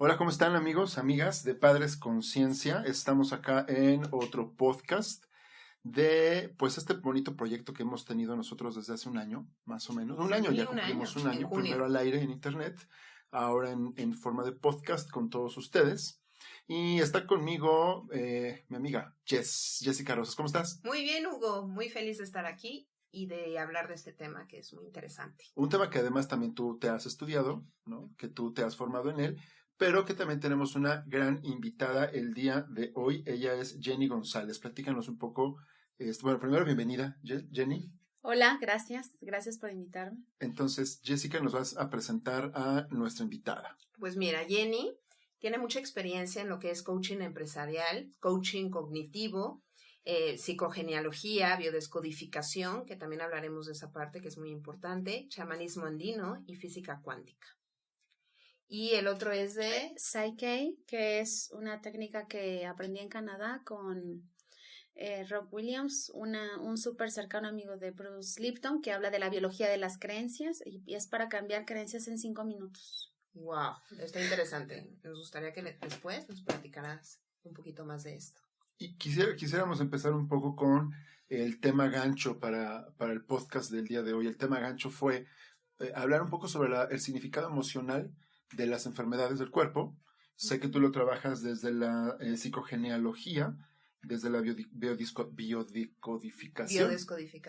Hola, ¿cómo están amigos, amigas de Padres Conciencia? Estamos acá en otro podcast de, pues, este bonito proyecto que hemos tenido nosotros desde hace un año, más o menos. Un año, ya cumplimos un año, primero al aire en internet, ahora en forma de podcast con todos ustedes. Y está conmigo mi amiga Jessica Rosas. ¿Cómo estás? Muy bien, Hugo, muy feliz de estar aquí y de hablar de este tema que es muy interesante. Un tema que además también tú te has estudiado, ¿no? Que tú te has formado en él, pero que también tenemos una gran invitada el día de hoy. Ella es Jenny González. Platícanos un poco. Bueno, primero, bienvenida, Jenny. Hola, gracias por invitarme. Entonces, Jessica, nos vas a presentar a nuestra invitada. Pues mira, Jenny tiene mucha experiencia en lo que es coaching empresarial, coaching cognitivo, psicogenealogía, biodescodificación, que también hablaremos de esa parte que es muy importante, chamanismo andino y física cuántica. Y el otro es de Psyche, que es una técnica que aprendí en Canadá con Rob Williams, un súper cercano amigo de Bruce Lipton, que habla de la biología de las creencias y es para cambiar creencias en 5 minutos. Wow, está interesante. Nos gustaría que después nos platicaras un poquito más de esto. Y quisiéramos empezar un poco con el tema gancho para el podcast del día de hoy. El tema gancho fue hablar un poco sobre el significado emocional de las enfermedades del cuerpo. Sé que tú lo trabajas desde la psicogenealogía, desde la biodescodificación.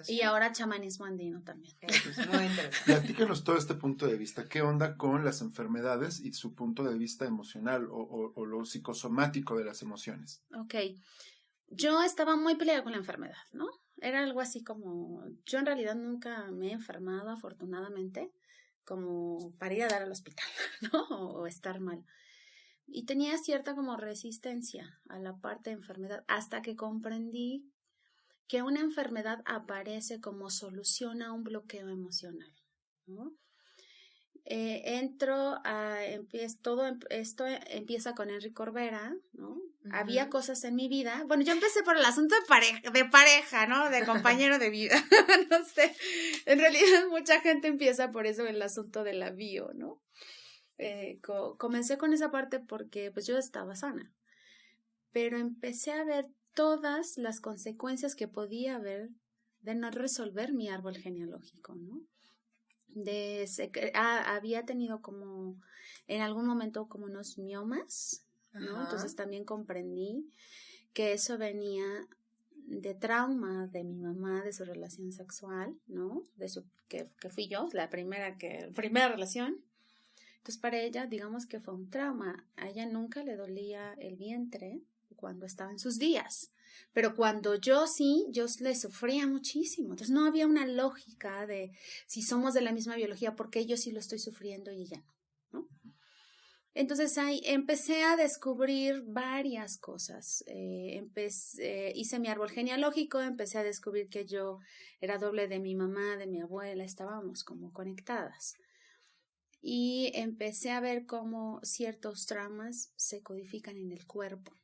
Y ahora chamanismo andino también. Eso es muy interesante. Platícanos todo este punto de vista. ¿Qué onda con las enfermedades y su punto de vista emocional o lo psicosomático de las emociones? Ok. Yo estaba muy peleada con la enfermedad, ¿no? Era algo así como, yo en realidad nunca me he enfermado, afortunadamente, como para ir a dar al hospital, ¿no? O estar mal. Y tenía cierta como resistencia a la parte de enfermedad hasta que comprendí que una enfermedad aparece como solución a un bloqueo emocional, ¿no? Todo esto empieza con Enrique Corbera, ¿no? Uh-huh. Había cosas en mi vida. Bueno, yo empecé por el asunto de pareja, ¿no? De compañero de vida. No sé. En realidad mucha gente empieza por eso, el asunto de la bio, ¿no? Comencé con esa parte porque pues yo estaba sana. Pero empecé a ver todas las consecuencias que podía haber de no resolver mi árbol genealógico, ¿no? Había tenido como en algún momento como unos miomas, ¿no? Ajá. Entonces también comprendí que eso venía de trauma de mi mamá, de su relación sexual, ¿no? Que fui yo, la primera relación. Entonces para ella, digamos que fue un trauma. A ella nunca le dolía el vientre cuando estaba en sus días. Pero cuando yo le sufría muchísimo. Entonces no había una lógica de si somos de la misma biología, ¿por qué yo sí lo estoy sufriendo y ella no? Entonces ahí empecé a descubrir varias cosas. Hice mi árbol genealógico, empecé a descubrir que yo era doble de mi mamá, de mi abuela, estábamos como conectadas. Y empecé a ver cómo ciertos traumas se codifican en el cuerpo.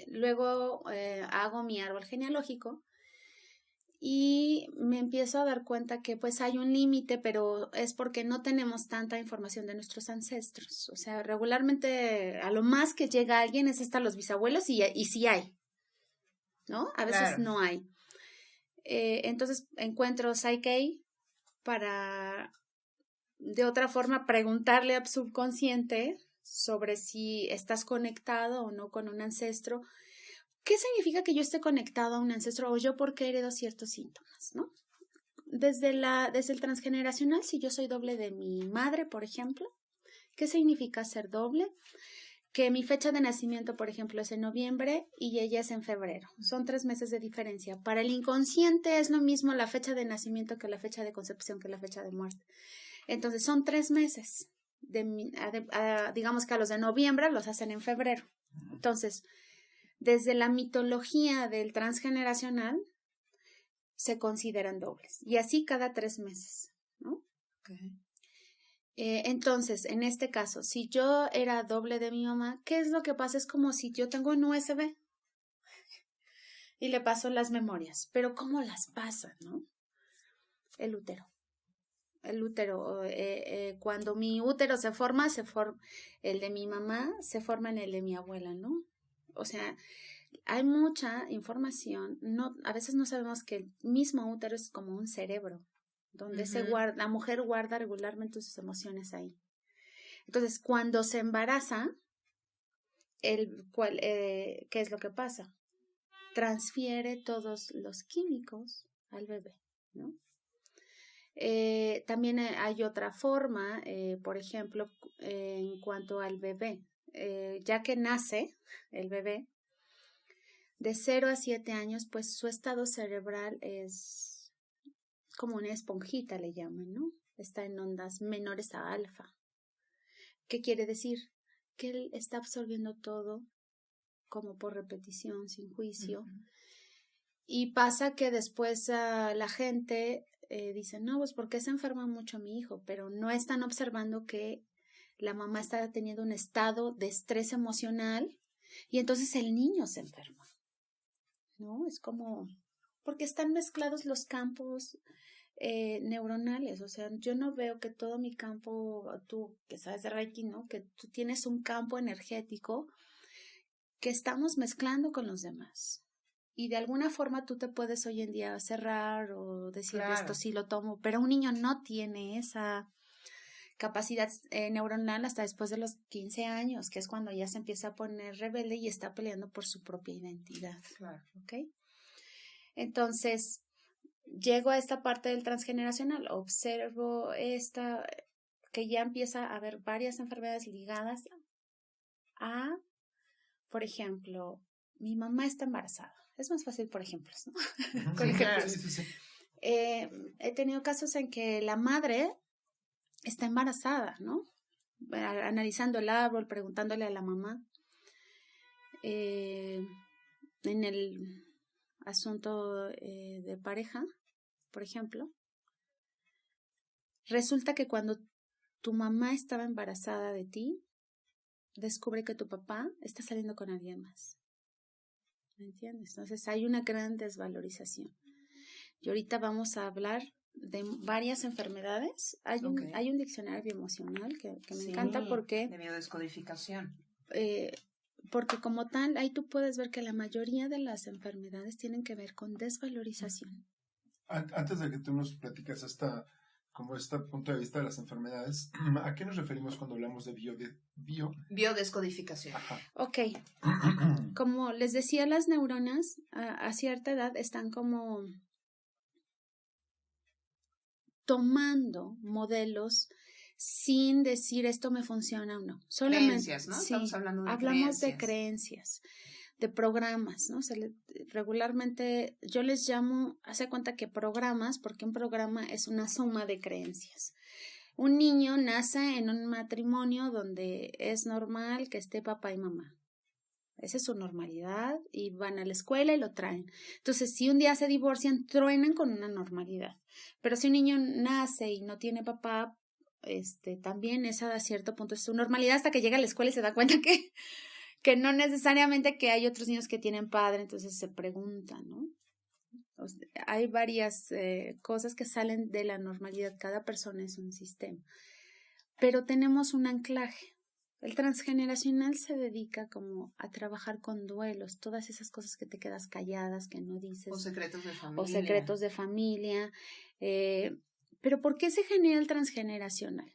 Luego hago mi árbol genealógico y me empiezo a dar cuenta que pues hay un límite, pero es porque no tenemos tanta información de nuestros ancestros. O sea, regularmente a lo más que llega alguien es hasta los bisabuelos y sí hay, ¿no? A veces claro. No hay. Entonces encuentro Psyche para de otra forma preguntarle al subconsciente sobre si estás conectado o no con un ancestro. ¿Qué significa que yo esté conectado a un ancestro o yo por qué heredo ciertos síntomas, ¿no? Desde el transgeneracional, si yo soy doble de mi madre, por ejemplo, ¿qué significa ser doble? Que mi fecha de nacimiento, por ejemplo, es en noviembre y ella es en febrero. Son 3 meses de diferencia. Para el inconsciente es lo mismo la fecha de nacimiento que la fecha de concepción que la fecha de muerte. Entonces son 3 meses. Digamos que a los de noviembre los hacen en febrero. Entonces, desde la mitología del transgeneracional se consideran dobles. Y así cada 3 meses, ¿no? Okay. Entonces, en este caso, si yo era doble de mi mamá, ¿qué es lo que pasa? Es como si yo tengo un USB y le paso las memorias. Pero ¿cómo las pasa, no? El útero. el útero, cuando mi útero se forma el de mi mamá se forma en el de mi abuela, ¿no? O sea, hay mucha información, a veces no sabemos que el mismo útero es como un cerebro, donde la mujer guarda regularmente sus emociones ahí. Entonces, cuando se embaraza, ¿qué es lo que pasa? Transfiere todos los químicos al bebé, ¿no? También hay otra forma, por ejemplo, en cuanto al bebé, ya que nace el bebé, de 0 a 7 años, pues su estado cerebral es como una esponjita, le llaman, ¿no? Está en ondas menores a alfa. ¿Qué quiere decir? Que él está absorbiendo todo como por repetición, sin juicio. Y pasa que después la gente dice, no, pues ¿por qué se enferma mucho mi hijo? Pero no están observando que la mamá está teniendo un estado de estrés emocional y entonces el niño se enferma, ¿no? Es como, porque están mezclados los campos neuronales, o sea, yo no veo que todo mi campo, tú que sabes de Reiki, ¿no? Que tú tienes un campo energético que estamos mezclando con los demás. Y de alguna forma tú te puedes hoy en día cerrar o decir esto sí lo tomo, pero un niño no tiene esa capacidad neuronal hasta después de los 15 años, que es cuando ya se empieza a poner rebelde y está peleando por su propia identidad. Claro. ¿Ok? Entonces, llego a esta parte del transgeneracional, observo que ya empieza a haber varias enfermedades ligadas a, por ejemplo, mi mamá está embarazada. Es más fácil por ejemplos, ¿no? Con ejemplos. Sí. He tenido casos en que la madre está embarazada, ¿no? Analizando el árbol, preguntándole a la mamá. En el asunto de pareja, por ejemplo, resulta que cuando tu mamá estaba embarazada de ti, descubre que tu papá está saliendo con alguien más. ¿Me entiendes? Entonces hay una gran desvalorización. Y ahorita vamos a hablar de varias enfermedades. Hay un diccionario bioemocional que me encanta porque... de biodescodificación. Porque como tal, ahí tú puedes ver que la mayoría de las enfermedades tienen que ver con desvalorización. Antes de que tú nos platicas este punto de vista de las enfermedades, ¿a qué nos referimos cuando hablamos de biodescodificación? Ajá. Ok. Como les decía, las neuronas a cierta edad están como tomando modelos sin decir esto me funciona o no. Solamente, creencias, ¿no? Sí, Estamos hablando de hablamos de creencias, de programas, ¿no? Regularmente yo les llamo, hace cuenta que programas, porque un programa es una suma de creencias. Un niño nace en un matrimonio donde es normal que esté papá y mamá. Esa es su normalidad y van a la escuela y lo traen. Entonces, si un día se divorcian, truenan con una normalidad. Pero si un niño nace y no tiene papá, también es a cierto punto es su normalidad hasta que llega a la escuela y se da cuenta que no necesariamente que hay otros niños que tienen padre, entonces se preguntan, ¿no? O sea, hay varias cosas que salen de la normalidad, cada persona es un sistema, pero tenemos un anclaje. El transgeneracional se dedica como a trabajar con duelos, todas esas cosas que te quedas calladas, que no dices. O secretos de familia. Pero ¿por qué se genera el transgeneracional?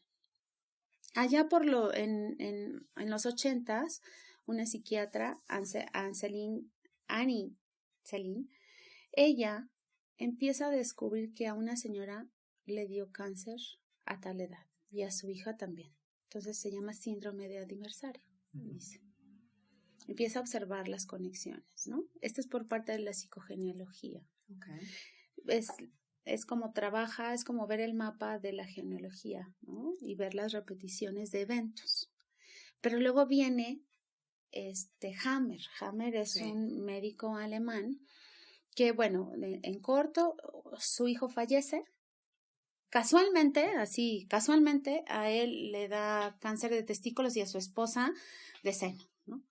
Allá en los 80s, una psiquiatra, Annie Celine, ella empieza a descubrir que a una señora le dio cáncer a tal edad y a su hija también. Entonces se llama síndrome de aniversario, dice. Empieza a observar las conexiones, ¿no? Esto es por parte de la psicogenealogía. Okay. Es como trabaja, es como ver el mapa de la genealogía, ¿no? Y ver las repeticiones de eventos. Pero luego viene Hammer. Hammer es un médico alemán que, bueno, en corto, su hijo fallece. Casualmente, a él le da cáncer de testículos y a su esposa de seno, ¿no?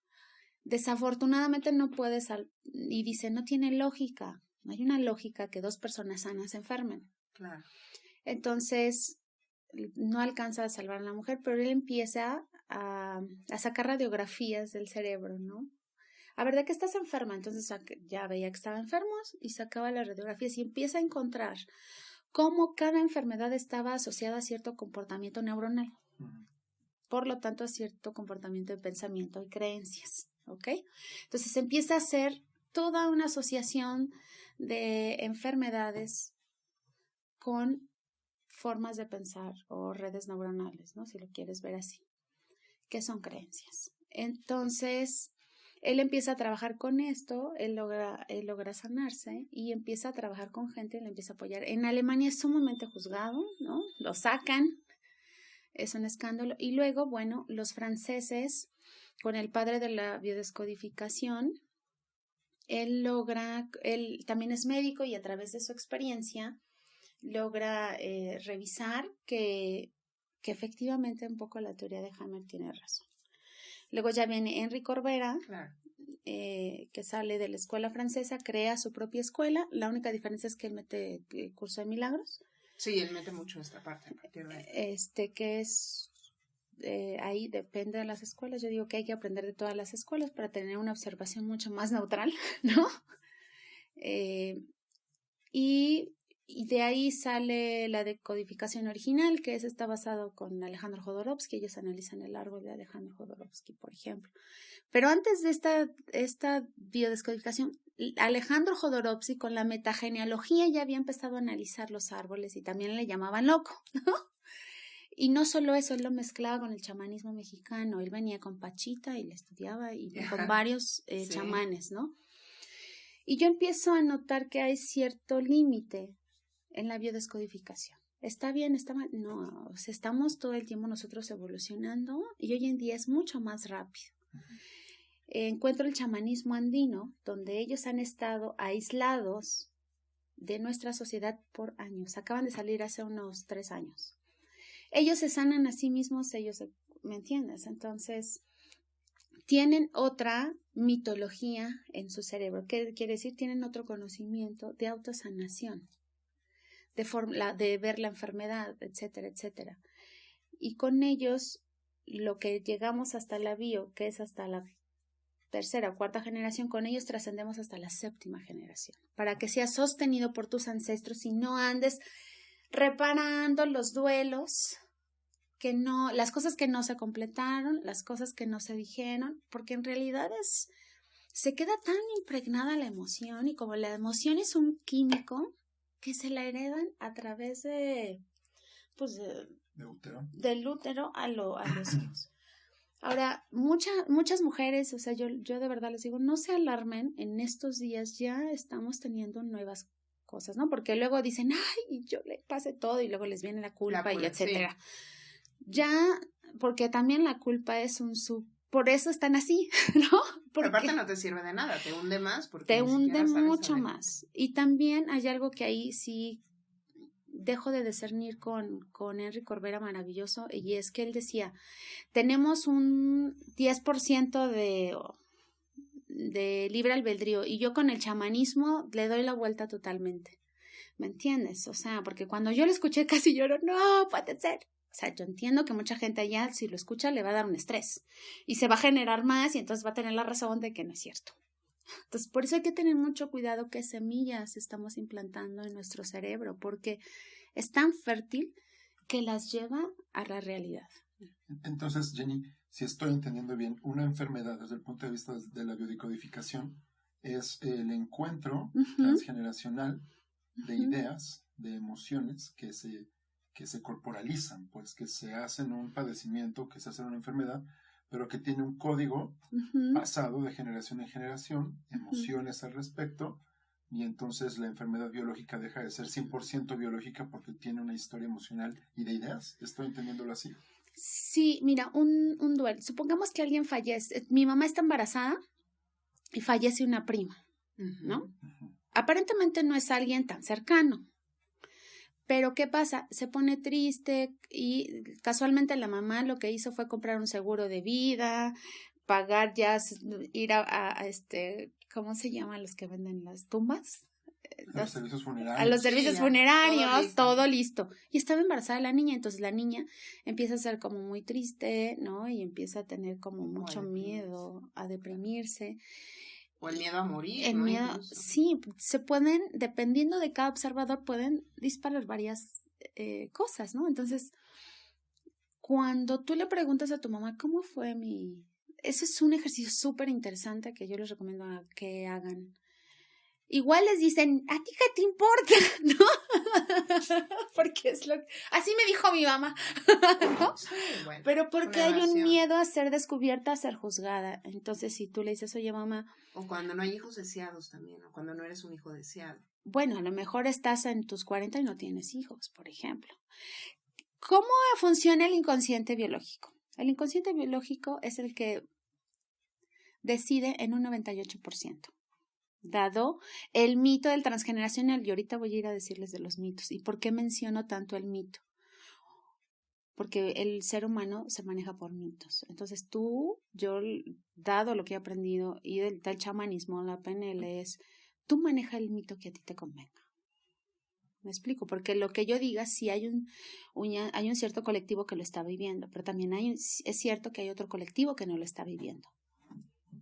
Desafortunadamente no puede y dice, no tiene lógica, no hay una lógica que dos personas sanas se enfermen. Claro. Entonces, no alcanza a salvar a la mujer, pero él empieza a sacar radiografías del cerebro, ¿no? A ver, ¿de qué estás enferma? Entonces ya veía que estaba enfermo y sacaba las radiografías y empieza a encontrar cómo cada enfermedad estaba asociada a cierto comportamiento neuronal. Por lo tanto, a cierto comportamiento de pensamiento y creencias, ¿ok? Entonces empieza a hacer toda una asociación de enfermedades con formas de pensar o redes neuronales, ¿no? Si lo quieres ver así, que son creencias. Entonces, él empieza a trabajar con esto, él logra sanarse y empieza a trabajar con gente y lo empieza a apoyar. En Alemania es sumamente juzgado, ¿no? Lo sacan, es un escándalo. Y luego, bueno, los franceses, con el padre de la biodescodificación, él también es médico y a través de su experiencia logra revisar que efectivamente un poco la teoría de Hammer tiene razón. Luego ya viene Henry Corbera, claro. Que sale de la escuela francesa, crea su propia escuela. La única diferencia es que él mete curso de milagros. Sí, él mete mucho esta parte. Que es, ahí depende de las escuelas. Yo digo que hay que aprender de todas las escuelas para tener una observación mucho más neutral, ¿no? Y de ahí sale la decodificación original, que está basado con Alejandro Jodorowsky. Ellos analizan el árbol de Alejandro Jodorowsky, por ejemplo. Pero antes de esta biodescodificación, Alejandro Jodorowsky con la metagenealogía ya había empezado a analizar los árboles y también le llamaban loco, ¿no? Y no solo eso, él lo mezclaba con el chamanismo mexicano. Él venía con Pachita y le estudiaba y con varios sí. Chamanes, ¿no? Y yo empiezo a notar que hay cierto límite en la biodescodificación. ¿Está bien? ¿Está mal? No, o sea, estamos todo el tiempo nosotros evolucionando y hoy en día es mucho más rápido. Encuentro el chamanismo andino, donde ellos han estado aislados de nuestra sociedad por años. Acaban de salir hace unos 3 años. Ellos se sanan a sí mismos, ¿me entiendes? Entonces, tienen otra mitología en su cerebro. ¿Qué quiere decir? Tienen otro conocimiento de autosanación, de ver la enfermedad, etcétera, etcétera. Y con ellos, lo que llegamos hasta la bio, que es hasta la 3ª o 4ª generación, con ellos trascendemos hasta la 7ª generación, para que sea sostenido por tus ancestros y no andes reparando los duelos, las cosas que no se completaron, las cosas que no se dijeron, porque en realidad se queda tan impregnada la emoción, y como la emoción es un químico que se la heredan a través del útero a los hijos. Ahora, muchas mujeres, o sea, yo de verdad les digo, no se alarmen, en estos días ya estamos teniendo nuevas cosas, ¿no? Porque luego dicen, ay, yo le pasé todo, y luego les viene la culpa y etcétera. Sí. Ya, porque también la culpa es por eso están así, ¿no? Porque aparte no te sirve de nada, te hunde más. Te hunde mucho más. Y también hay algo que ahí sí dejo de discernir con Henry Corbera maravilloso, y es que él decía, tenemos un 10% de libre albedrío, y yo con el chamanismo le doy la vuelta totalmente, ¿me entiendes? O sea, porque cuando yo lo escuché casi lloro, no puede ser. O sea, yo entiendo que mucha gente allá, si lo escucha, le va a dar un estrés y se va a generar más, y entonces va a tener la razón de que no es cierto. Entonces, por eso hay que tener mucho cuidado qué semillas estamos implantando en nuestro cerebro, porque es tan fértil que las lleva a la realidad. Entonces, Jenny, si estoy entendiendo bien, una enfermedad desde el punto de vista de la biodecodificación es el encuentro transgeneracional de ideas, de emociones que se corporalizan, pues que se hacen un padecimiento, que se hace una enfermedad, pero que tiene un código pasado de generación en generación, emociones al respecto, y entonces la enfermedad biológica deja de ser 100% biológica porque tiene una historia emocional y de ideas. ¿Estoy entendiéndolo así? Sí, mira, un duelo. Supongamos que alguien fallece. Mi mamá está embarazada y fallece una prima, ¿no? Aparentemente no es alguien tan cercano. Pero ¿qué pasa? Se pone triste y casualmente la mamá lo que hizo fue comprar un seguro de vida, pagar ya, ir a ¿cómo se llaman los que venden las tumbas? A los servicios funerarios. A los servicios funerarios, todo listo. Y estaba embarazada la niña, entonces la niña empieza a ser como muy triste, ¿no? Y empieza a tener como mucho miedo, a deprimirse. O el miedo a morir. El miedo, sí, se pueden, dependiendo de cada observador, pueden disparar varias cosas, ¿no? Entonces, cuando tú le preguntas a tu mamá, ¿cómo fue mi...? Ese es un ejercicio súper interesante que yo les recomiendo que hagan. Igual les dicen, ¿a ti qué te importa? ¿No? Porque es lo que... Así me dijo mi mamá, ¿no? Sí, bueno, pero porque hay un miedo a ser descubierta, a ser juzgada. Entonces, si tú le dices, oye, mamá... O cuando no hay hijos deseados también, o cuando no eres un hijo deseado. Bueno, a lo mejor estás en tus 40 y no tienes hijos, por ejemplo. ¿Cómo funciona el inconsciente biológico? El inconsciente biológico es el que decide en un 98%. Dado el mito del transgeneracional, y ahorita voy a ir a decirles de los mitos. ¿Y por qué menciono tanto el mito? Porque el ser humano se maneja por mitos. Entonces yo, dado lo que he aprendido y del chamanismo, la PNL es, tú maneja el mito que a ti te convenga. ¿Me explico? Porque lo que yo diga, sí hay un cierto colectivo que lo está viviendo, pero también es cierto que hay otro colectivo que no lo está viviendo.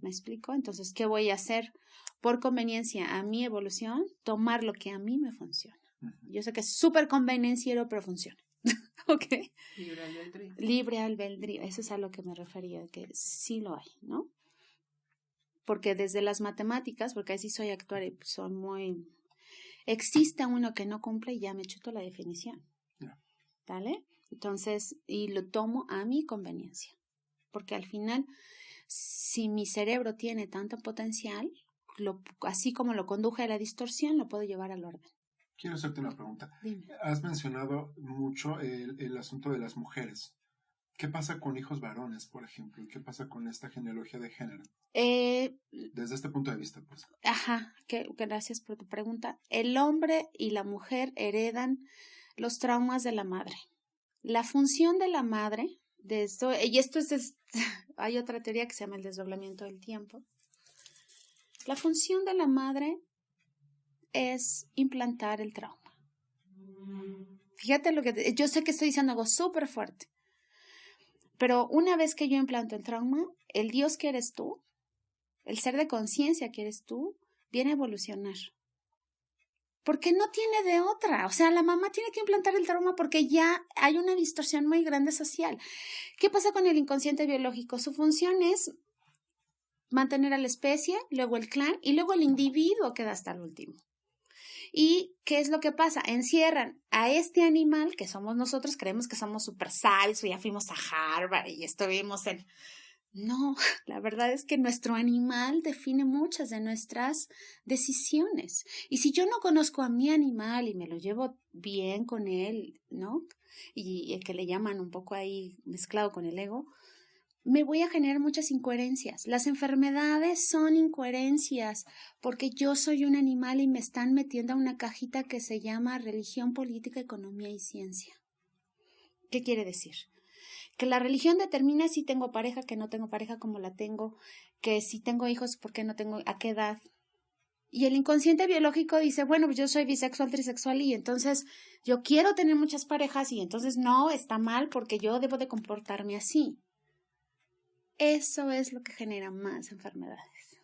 ¿Me explico? Entonces, ¿qué voy a hacer? Por conveniencia a mi evolución, tomar lo que a mí me funciona. Yo sé que es súper convenenciero, pero funciona. ¿Ok? Libre albedrío. Libre albedrío. Eso es a lo que me refería, que sí lo hay, ¿no? Porque desde las matemáticas, porque ahí sí soy actuaria y son muy... Existe uno que no cumple y ya me chuto la definición. ¿Vale? Entonces, y lo tomo a mi conveniencia. Porque al final, si mi cerebro tiene tanto potencial, así como lo conduje a la distorsión, lo puedo llevar al orden. Quiero hacerte una pregunta. Dime. Has mencionado mucho el asunto de las mujeres. ¿Qué pasa con hijos varones, por ejemplo? ¿Y qué pasa con esta genealogía de género? Desde este punto de vista, pues. Ajá, gracias por tu pregunta. El hombre y la mujer heredan los traumas de la madre. La función de la madre, de esto, y esto es hay otra teoría que se llama el desdoblamiento del tiempo. La función de la madre es implantar el trauma. Fíjate yo sé que estoy diciendo algo súper fuerte, pero una vez que yo implanto el trauma, el Dios que eres tú, el ser de conciencia que eres tú, viene a evolucionar. Porque no tiene de otra. O sea, la mamá tiene que implantar el trauma porque ya hay una distorsión muy grande social. ¿Qué pasa con el inconsciente biológico? Su función es mantener a la especie, luego el clan y luego el individuo queda hasta el último. ¿Y qué es lo que pasa? Encierran a este animal que somos nosotros, creemos que somos super sabios, ya fuimos a Harvard y estuvimos en... No, la verdad es que nuestro animal define muchas de nuestras decisiones. Y si yo no conozco a mi animal y me lo llevo bien con él, ¿no? Y el que le llaman un poco ahí mezclado con el ego, me voy a generar muchas incoherencias. Las enfermedades son incoherencias porque yo soy un animal y me están metiendo a una cajita que se llama religión, política, economía y ciencia. ¿Qué quiere decir? Que la religión determina si tengo pareja, que no tengo pareja, cómo la tengo, que si tengo hijos, por qué no tengo, a qué edad. Y el inconsciente biológico dice, bueno, pues yo soy bisexual, trisexual y entonces yo quiero tener muchas parejas y entonces no, está mal porque yo debo de comportarme así. Eso es lo que genera más enfermedades.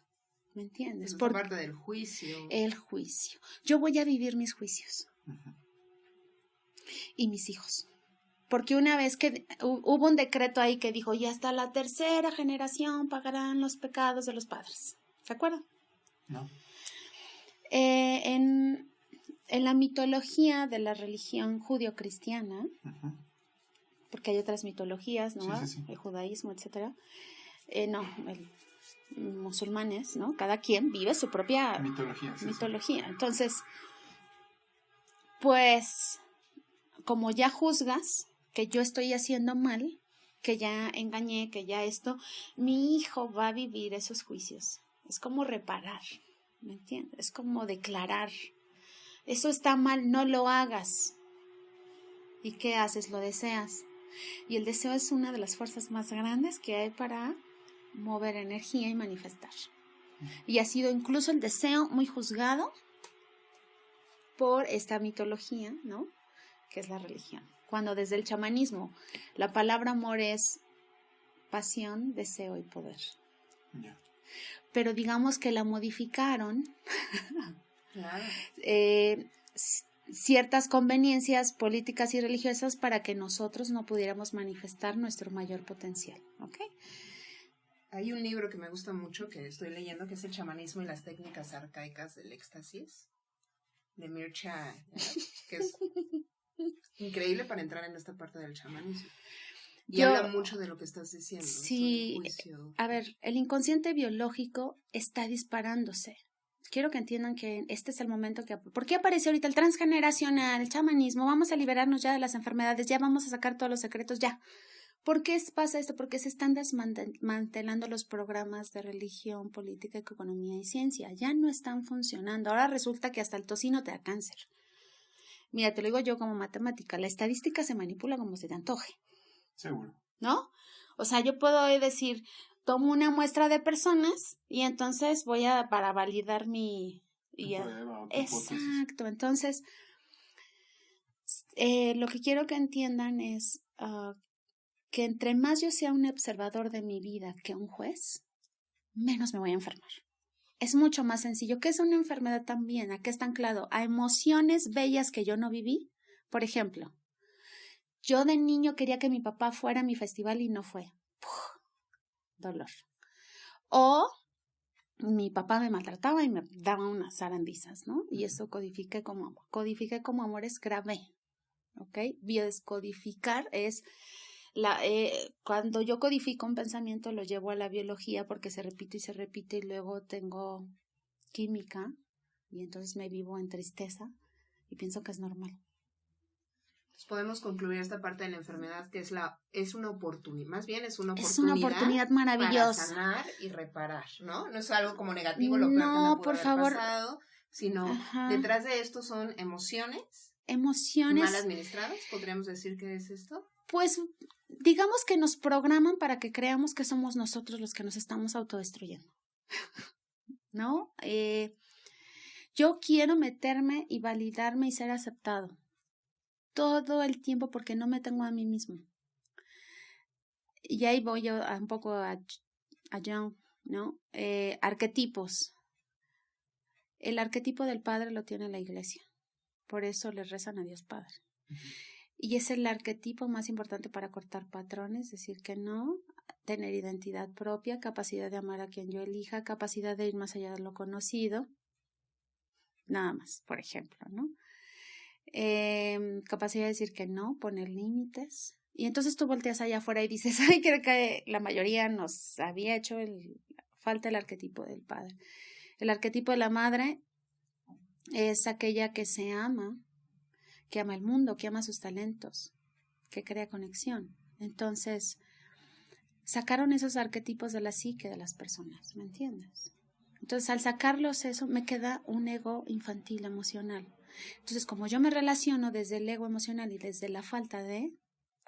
¿Me entiendes? Por parte del juicio. El juicio. Yo voy a vivir mis juicios. Y mis hijos. Porque una vez que hubo un decreto ahí que dijo, y hasta la tercera generación pagarán los pecados de los padres. ¿Se acuerdan? No. En la mitología de la religión judío-cristiana, porque hay otras mitologías, ¿no? Sí. El judaísmo, etcétera. Musulmanes, ¿no? Cada quien vive su propia mitología. Entonces, pues, como ya juzgas que yo estoy haciendo mal, que ya engañé, que ya esto, mi hijo va a vivir esos juicios. Es como reparar, ¿me entiendes? Es como declarar. Eso está mal, no lo hagas. ¿Y qué haces? Lo deseas. Y el deseo es una de las fuerzas más grandes que hay para mover energía y manifestar. Y ha sido incluso el deseo muy juzgado por esta mitología, ¿no? Que es la religión. Cuando desde el chamanismo la palabra amor es pasión, deseo y poder. Yeah. Pero digamos que la modificaron Claro. Ciertas conveniencias políticas y religiosas para que nosotros no pudiéramos manifestar nuestro mayor potencial. ¿Ok? Hay un libro que me gusta mucho que estoy leyendo, que es El chamanismo y las técnicas arcaicas del éxtasis, de Mircea, que es increíble para entrar en esta parte del chamanismo. Y habla mucho de lo que estás diciendo. Sí, a ver, el inconsciente biológico está disparándose. Quiero que entiendan que este es el momento que... ¿Por qué aparece ahorita el transgeneracional, el chamanismo? Vamos a liberarnos ya de las enfermedades, ya vamos a sacar todos los secretos, ya. ¿Por qué pasa esto? Porque se están desmantelando los programas de religión, política, economía y ciencia. Ya no están funcionando. Ahora resulta que hasta el tocino te da cáncer. Mira, te lo digo yo como matemática. La estadística se manipula como se te antoje. Seguro. ¿No? O sea, yo puedo decir, tomo una muestra de personas y entonces voy para validar mi... Prueba, exacto. Entonces, lo que quiero que entiendan es que entre más yo sea un observador de mi vida que un juez, menos me voy a enfermar. Es mucho más sencillo. ¿Qué es una enfermedad también? ¿A qué está anclado? A emociones bellas que yo no viví. Por ejemplo, yo de niño quería que mi papá fuera a mi festival y no fue. ¡Puf! Dolor. O mi papá me maltrataba y me daba unas zarandizas, ¿no? Y eso codifiqué como amor. Codifiqué como amor es grave, ¿ok? Biodescodificar es... cuando yo codifico un pensamiento lo llevo a la biología porque se repite y luego tengo química y entonces me vivo en tristeza y pienso que es normal. Podemos concluir esta parte de la enfermedad que es una oportunidad, más bien es una oportunidad maravillosa para sanar y reparar, ¿no? No es algo como negativo, lo peor que me pudo haber pasado, sino detrás de esto son emociones mal administradas, ¿podríamos decir que es esto? Pues digamos que nos programan para que creamos que somos nosotros los que nos estamos autodestruyendo, ¿no? Yo quiero meterme y validarme y ser aceptado todo el tiempo porque no me tengo a mí mismo. Y ahí voy yo un poco a Jung, ¿no? Arquetipos. El arquetipo del padre lo tiene la iglesia. Por eso le rezan a Dios Padre. Y es el arquetipo más importante para cortar patrones, decir que no, tener identidad propia, capacidad de amar a quien yo elija, capacidad de ir más allá de lo conocido. Nada más, por ejemplo, ¿no? Capacidad de decir que no, poner límites. Y entonces tú volteas allá afuera y dices, ay, creo que la mayoría nos había hecho falta el arquetipo del padre. El arquetipo de la madre es aquella que se ama, que ama el mundo, que ama sus talentos, que crea conexión. Entonces, sacaron esos arquetipos de la psique de las personas, ¿me entiendes? Entonces, al sacarlos eso, me queda un ego infantil emocional. Entonces, como yo me relaciono desde el ego emocional y desde la falta de,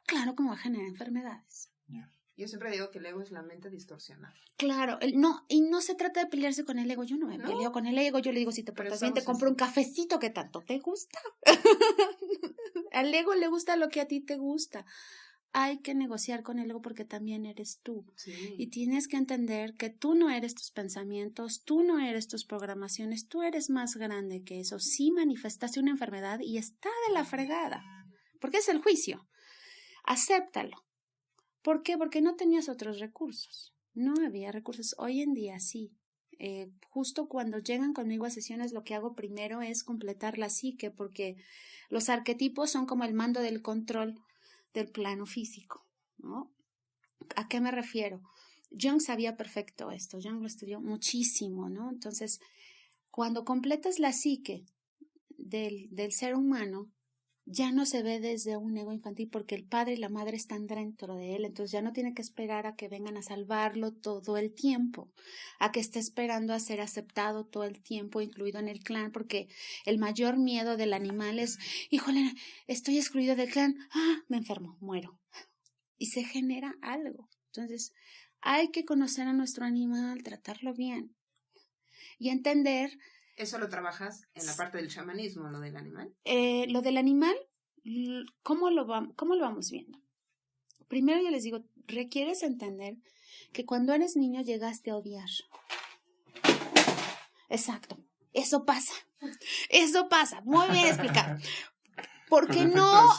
claro que me va a generar enfermedades. Yeah. Yo siempre digo que el ego es la mente distorsionada. Claro, y no se trata de pelearse con el ego. Yo no me peleo con el ego. Yo le digo, si te portas bien, te compro un cafecito que tanto te gusta. Al ego le gusta lo que a ti te gusta. Hay que negociar con el ego porque también eres tú. Sí. Y tienes que entender que tú no eres tus pensamientos, tú no eres tus programaciones, tú eres más grande que eso. Sí manifestaste una enfermedad y está de la fregada. Porque es el juicio. Acéptalo. ¿Por qué? Porque no tenías otros recursos. No había recursos. Hoy en día sí. Justo cuando llegan conmigo a sesiones, lo que hago primero es completar la psique, porque los arquetipos son como el mando del control del plano físico, ¿no? ¿A qué me refiero? Jung sabía perfecto esto. Jung lo estudió muchísimo, ¿no? Entonces, cuando completas la psique del ser humano, ya no se ve desde un ego infantil porque el padre y la madre están dentro de él, entonces ya no tiene que esperar a que vengan a salvarlo todo el tiempo, a que esté esperando a ser aceptado todo el tiempo, incluido en el clan, porque el mayor miedo del animal es, híjole, estoy excluido del clan, me enfermo, muero, y se genera algo. Entonces hay que conocer a nuestro animal, tratarlo bien y entender ¿Eso lo trabajas en la parte del chamanismo, lo del animal? Lo del animal, ¿cómo lo vamos viendo? Primero yo les digo, requieres entender que cuando eres niño llegaste a odiar. Exacto, eso pasa, muy bien explicado. Porque no,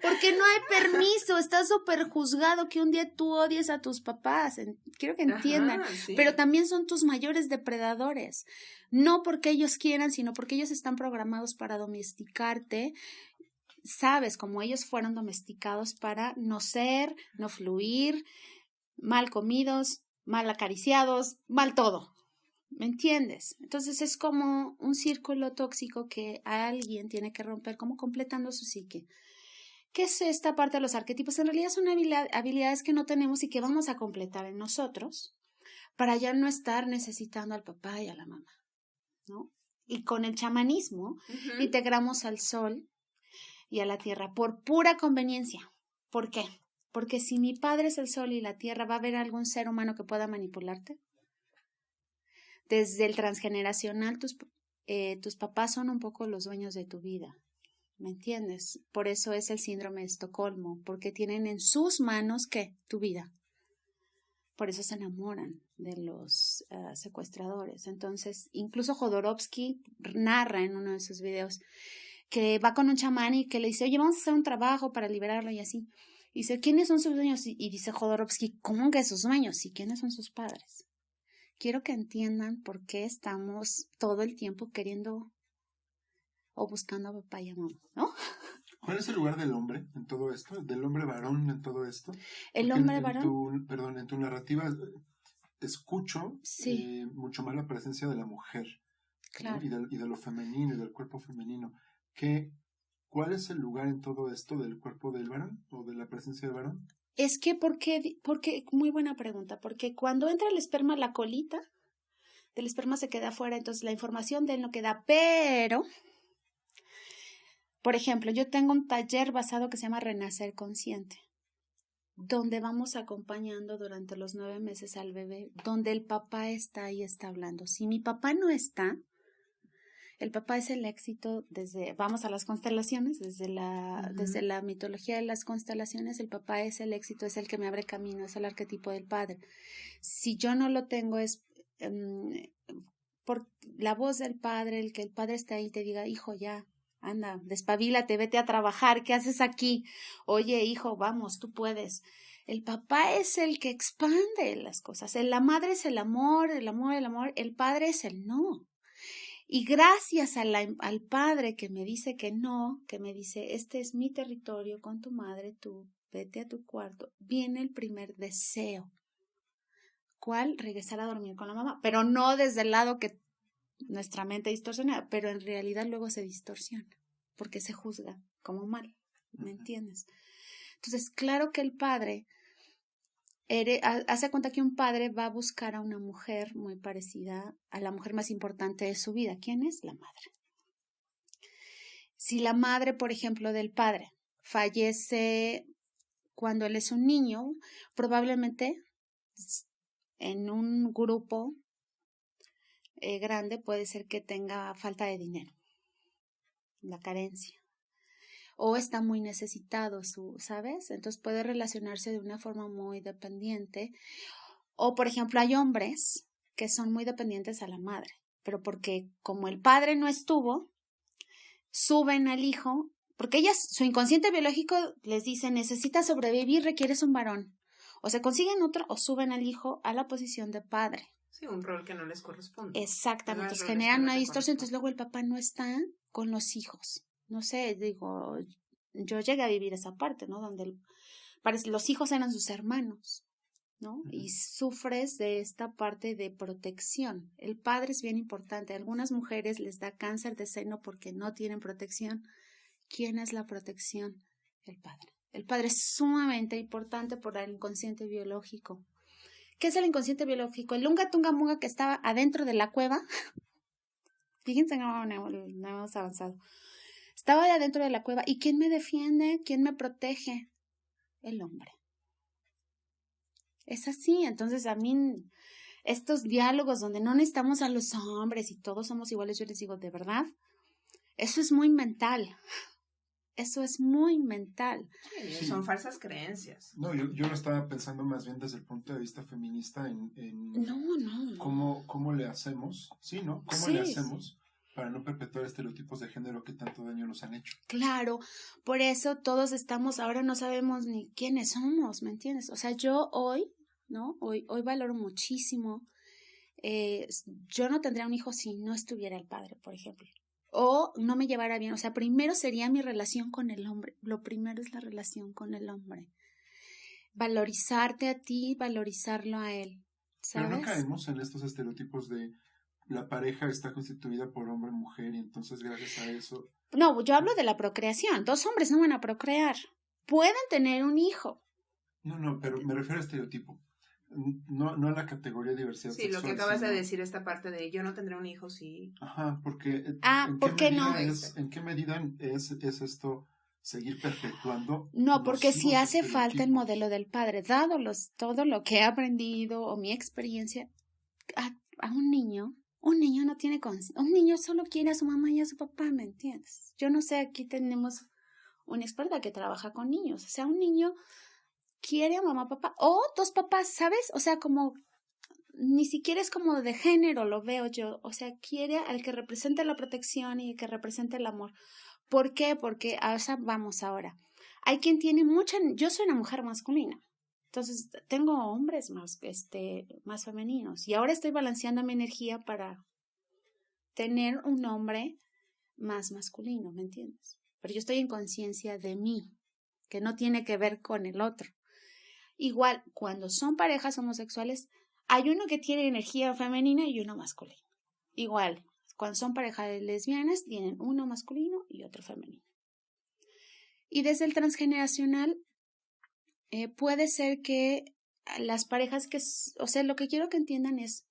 porque no hay permiso, está súper juzgado que un día tú odies a tus papás, quiero que entiendan, sí. Pero también son tus mayores depredadores, no porque ellos quieran, sino porque ellos están programados para domesticarte, sabes, como ellos fueron domesticados para no ser, no fluir, mal comidos, mal acariciados, mal todo. ¿Me entiendes? Entonces es como un círculo tóxico que alguien tiene que romper, como completando su psique. ¿Qué es esta parte de los arquetipos? En realidad son habilidades que no tenemos y que vamos a completar en nosotros para ya no estar necesitando al papá y a la mamá, ¿no? Y con el chamanismo integramos al sol y a la tierra por pura conveniencia. ¿Por qué? Porque si mi padre es el sol y la tierra, ¿va a haber algún ser humano que pueda manipularte? Desde el transgeneracional, tus papás son un poco los dueños de tu vida, ¿me entiendes? Por eso es el síndrome de Estocolmo, porque tienen en sus manos, ¿qué? Tu vida. Por eso se enamoran de los secuestradores. Entonces, incluso Jodorowsky narra en uno de sus videos que va con un chamán y que le dice, oye, vamos a hacer un trabajo para liberarlo y así. Y dice, ¿quiénes son sus dueños? Y dice Jodorowsky, ¿cómo que sus dueños? ¿Y quiénes son sus padres? Quiero que entiendan por qué estamos todo el tiempo queriendo o buscando a papá y a mamá, ¿no? ¿Cuál es el lugar del hombre en todo esto? ¿Del hombre varón en todo esto? El hombre varón. En tu narrativa escucho mucho más la presencia de la mujer. Claro. ¿No? Y de lo femenino y del cuerpo femenino. ¿Cuál es el lugar en todo esto del cuerpo del varón o de la presencia del varón? Es que, porque, muy buena pregunta, porque cuando entra el esperma, la colita del esperma se queda afuera, entonces la información de él no queda, pero, por ejemplo, yo tengo un taller basado que se llama Renacer Consciente, donde vamos acompañando durante los 9 meses al bebé, donde el papá está ahí, está hablando. Si mi papá no está, el papá es el éxito vamos a las constelaciones, desde la mitología de las constelaciones, el papá es el éxito, es el que me abre camino, es el arquetipo del padre. Si yo no lo tengo es por la voz del padre, el que el padre está ahí y te diga, hijo, ya, anda, despabilate, vete a trabajar, ¿qué haces aquí? Oye, hijo, vamos, tú puedes. El papá es el que expande las cosas, la madre es el amor, el padre es el no. Y gracias al padre que me dice que no, que me dice, este es mi territorio con tu madre, tú vete a tu cuarto, viene el primer deseo. ¿Cuál? Regresar a dormir con la mamá, pero no desde el lado que nuestra mente distorsiona, pero en realidad luego se distorsiona, porque se juzga como mal, ¿me entiendes? Entonces, claro que el padre, hace cuenta que un padre va a buscar a una mujer muy parecida a la mujer más importante de su vida. ¿Quién es? La madre. Si la madre, por ejemplo, del padre fallece cuando él es un niño, probablemente en un grupo grande puede ser que tenga falta de dinero, la carencia. O está muy necesitado, ¿sabes? Entonces puede relacionarse de una forma muy dependiente. O, por ejemplo, hay hombres que son muy dependientes a la madre, pero porque como el padre no estuvo, suben al hijo, porque su inconsciente biológico les dice, necesitas sobrevivir, requieres un varón. O se consiguen otro o suben al hijo a la posición de padre. Sí, un rol que no les corresponde. Exactamente, entonces generan una distorsión, entonces luego el papá no está con los hijos. No sé, digo, yo llegué a vivir esa parte, ¿no? Donde los hijos eran sus hermanos, ¿no? Y sufres de esta parte de protección. El padre es bien importante. A algunas mujeres les da cáncer de seno porque no tienen protección. ¿Quién es la protección? El padre. El padre es sumamente importante por el inconsciente biológico. ¿Qué es el inconsciente biológico? El Unga Tunga Munga que estaba adentro de la cueva. Fíjense, no hemos avanzado. Estaba ahí adentro de la cueva. ¿Y quién me defiende? ¿Quién me protege? El hombre. Es así. Entonces, a mí, estos diálogos donde no necesitamos a los hombres y todos somos iguales, yo les digo, ¿de verdad? Eso es muy mental. Eso es muy mental. Sí, son falsas creencias. No, yo lo estaba pensando más bien desde el punto de vista feminista en No. ¿Cómo le hacemos? Sí, ¿no? ¿Cómo le hacemos para no perpetuar estereotipos de género que tanto daño nos han hecho? Claro, por eso todos estamos, ahora no sabemos ni quiénes somos, ¿me entiendes? O sea, yo hoy, ¿no? Hoy valoro muchísimo. Yo no tendría un hijo si no estuviera el padre, por ejemplo. O no me llevara bien. O sea, primero sería mi relación con el hombre. Lo primero es la relación con el hombre. Valorizarte a ti, valorizarlo a él. ¿Sabes? Pero no caemos en estos estereotipos de la pareja está constituida por hombre y mujer y entonces gracias a eso... No, yo hablo de la procreación. 2 hombres no van a procrear. Pueden tener un hijo. No, pero me refiero a estereotipo. No a la categoría de diversidad sí, sexual. Sí, lo que acabas de decir, esta parte de yo no tendré un hijo si... Ajá, porque ¿por qué no? ¿En qué medida es esto seguir perpetuando? No, porque si hace falta el modelo del padre, dado todo lo que he aprendido o mi experiencia, a un niño no tiene un niño solo quiere a su mamá y a su papá, ¿me entiendes? Yo no sé, aquí tenemos una experta que trabaja con niños, o sea, un niño quiere a mamá, papá, o 2 papás, ¿sabes? O sea, como, ni siquiera es como de género, lo veo yo, o sea, quiere al que represente la protección y el que represente el amor. ¿Por qué? Porque vamos ahora. Hay quien tiene yo soy una mujer masculina, entonces tengo hombres más femeninos, y ahora estoy balanceando mi energía para tener un hombre más masculino, ¿me entiendes? Pero yo estoy en conciencia de mí, que no tiene que ver con el otro. Igual, cuando son parejas homosexuales, hay uno que tiene energía femenina y uno masculino. Igual, cuando son parejas lesbianas, tienen uno masculino y otro femenino. Y desde el transgeneracional, puede ser que las parejas o sea, lo que quiero que entiendan es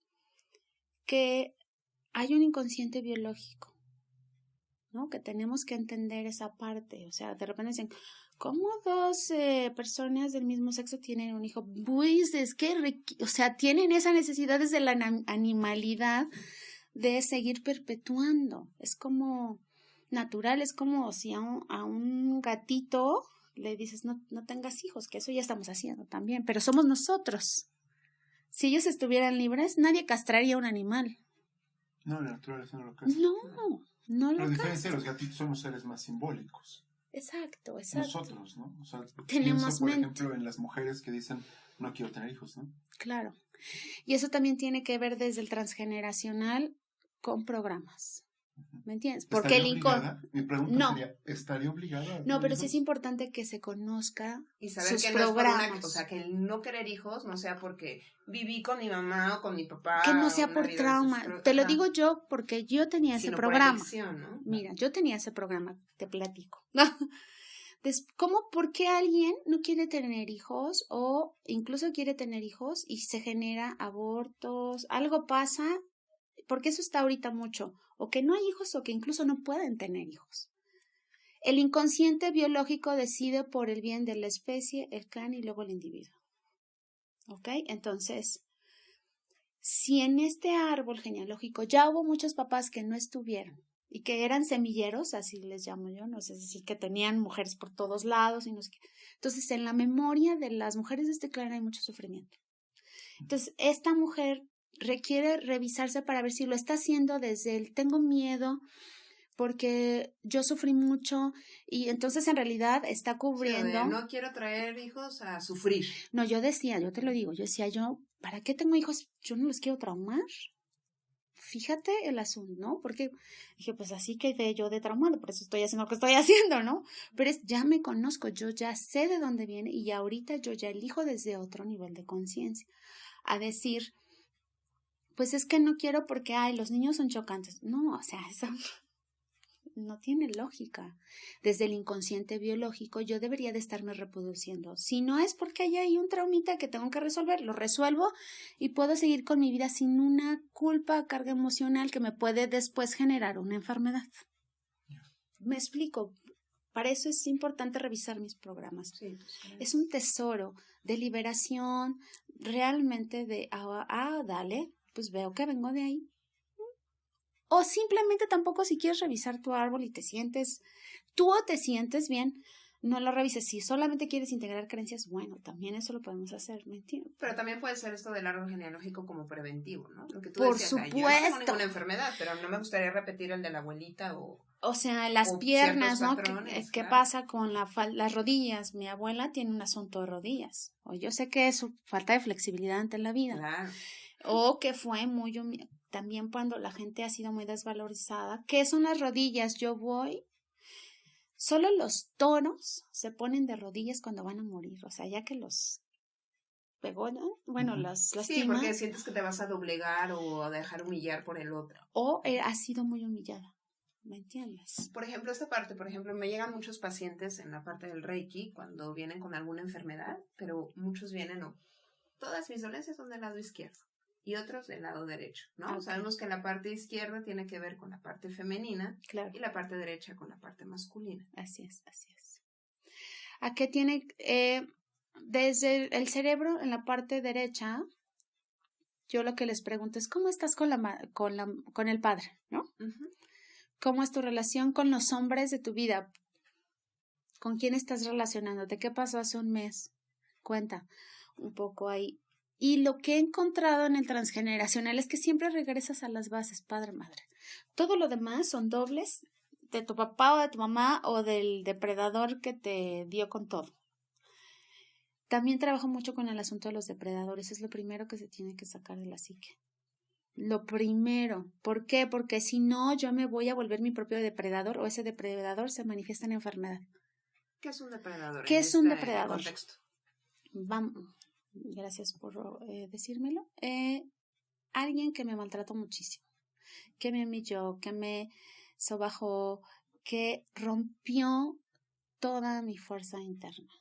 que hay un inconsciente biológico, ¿no? Que tenemos que entender esa parte. O sea, de repente dicen, ¿cómo 2 personas del mismo sexo tienen un hijo? Pues es que, o sea, tienen esa necesidad desde la animalidad de seguir perpetuando. Es como natural, es como si a un gatito le dices, no tengas hijos, que eso ya estamos haciendo también, pero somos nosotros. Si ellos estuvieran libres, nadie castraría a un animal. No, la naturaleza no lo castra. No lo castra. Pero a diferencia de los gatitos, somos seres más simbólicos. Exacto. Nosotros, ¿no? O sea, tenemos por ejemplo, en las mujeres que dicen, no quiero tener hijos, ¿no? Claro. Y eso también tiene que ver desde el transgeneracional con programas. ¿Me entiendes? Porque mi pregunta sería, ¿estaría obligada? No, pero sí es importante que se conozca y saber sus que programas. No es o sea, que el no querer hijos no sea porque viví con mi mamá o con mi papá. Que no sea por trauma. Te lo digo yo porque yo tenía ese programa. Por elección, ¿no? Mira, yo tenía ese programa, te platico. ¿Por qué alguien no quiere tener hijos o incluso quiere tener hijos y se genera abortos? Algo pasa, porque eso está ahorita mucho, o que no hay hijos o que incluso no pueden tener hijos. El inconsciente biológico decide por el bien de la especie, el clan y luego el individuo. ¿Ok? Entonces, si en este árbol genealógico ya hubo muchos papás que no estuvieron y que eran semilleros, así les llamo yo, no sé, es decir, que tenían mujeres por todos lados y no sé qué. Entonces, en la memoria de las mujeres de este clan hay mucho sufrimiento. Entonces, esta mujer requiere revisarse para ver si lo está haciendo desde el tengo miedo porque yo sufrí mucho y entonces en realidad está cubriendo. No quiero traer hijos a sufrir. No, yo te lo digo, yo decía, ¿para qué tengo hijos? Yo no los quiero traumar. Fíjate el asunto, ¿no? Porque dije, pues así que yo de traumado, por eso estoy haciendo lo que estoy haciendo, ¿no? Pero ya me conozco, yo ya sé de dónde viene y ahorita yo ya elijo desde otro nivel de conciencia. A decir, pues es que no quiero porque, los niños son chocantes. No, o sea, eso no tiene lógica. Desde el inconsciente biológico yo debería de estarme reproduciendo. Si no es porque hay un traumita que tengo que resolver, lo resuelvo y puedo seguir con mi vida sin una culpa, carga emocional que me puede después generar una enfermedad. Me explico. Para eso es importante revisar mis programas. Sí. Es un tesoro de liberación, realmente dale, pues veo que vengo de ahí. O simplemente tampoco si quieres revisar tu árbol y te sientes bien, no lo revises. Si solamente quieres integrar creencias, bueno, también eso lo podemos hacer, ¿me entiendes? Pero también puede ser esto del árbol genealógico como preventivo, ¿no? Lo que tú Por decías, supuesto. Yo no tengo ninguna enfermedad, pero no me gustaría repetir el de la abuelita o sea, las piernas, ¿no? Patrones, ¿Qué claro. pasa con las rodillas? Mi abuela tiene un asunto de rodillas. O yo sé que es su falta de flexibilidad ante la vida. Claro. O que fue también cuando la gente ha sido muy desvalorizada. ¿Qué son las rodillas? Solo los toros se ponen de rodillas cuando van a morir. O sea, ya que los pegó, ¿no? Bueno, las lastima. Sí, porque sientes que te vas a doblegar o a dejar humillar por el otro. O ha sido muy humillada. ¿Me entiendes? Por ejemplo, esta parte, me llegan muchos pacientes en la parte del Reiki cuando vienen con alguna enfermedad, pero muchos vienen, todas mis dolencias son del lado izquierdo y otros del lado derecho, ¿no? Okay. Sabemos que la parte izquierda tiene que ver con la parte femenina, claro, y la parte derecha con la parte masculina. Así es. ¿A qué tiene? Desde el cerebro en la parte derecha, yo lo que les pregunto es ¿cómo estás con el padre, ¿no? Uh-huh. ¿Cómo es tu relación con los hombres de tu vida? ¿Con quién estás relacionándote? ¿Qué pasó hace un mes? Cuenta un poco ahí. Y lo que he encontrado en el transgeneracional es que siempre regresas a las bases, padre, madre. Todo lo demás son dobles de tu papá o de tu mamá o del depredador que te dio con todo. También trabajo mucho con el asunto de los depredadores. Es lo primero que se tiene que sacar de la psique. Lo primero. ¿Por qué? Porque si no, yo me voy a volver mi propio depredador o ese depredador se manifiesta en enfermedad. ¿Qué es un depredador? ¿Qué es un depredador? Contexto. Vamos. Gracias por decírmelo. Alguien que me maltrató muchísimo, que me humilló, que me sobajó, que rompió toda mi fuerza interna,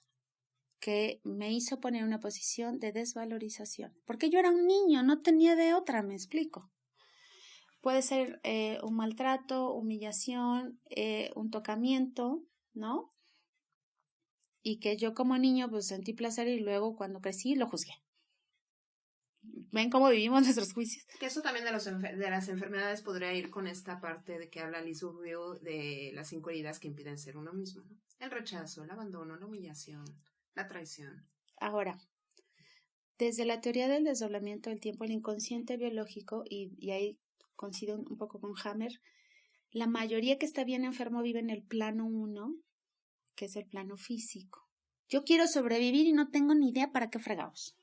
que me hizo poner en una posición de desvalorización, porque yo era un niño, no tenía de otra, me explico. Puede ser un maltrato, humillación, un tocamiento, ¿no? Y que yo como niño pues sentí placer y luego cuando crecí lo juzgué. ¿Ven cómo vivimos nuestros juicios? Que eso también de las enfermedades podría ir con esta parte de que habla Liz Rubio de las 5 heridas que impiden ser uno mismo, ¿no? El rechazo, el abandono, la humillación, la traición. Ahora, desde la teoría del desdoblamiento del tiempo, el inconsciente biológico, y ahí coincido un poco con Hammer, la mayoría que está bien enfermo vive en el plano 1, que es el plano físico. Yo quiero sobrevivir y no tengo ni idea para qué fregados.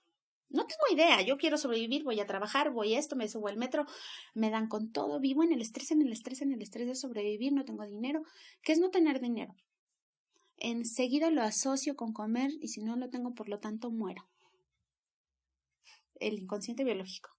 No tengo idea, yo quiero sobrevivir, voy a trabajar, me subo al metro, me dan con todo, vivo en el estrés de sobrevivir, no tengo dinero. ¿Qué es no tener dinero? Enseguida lo asocio con comer y si no lo tengo, por lo tanto, muero. El inconsciente biológico.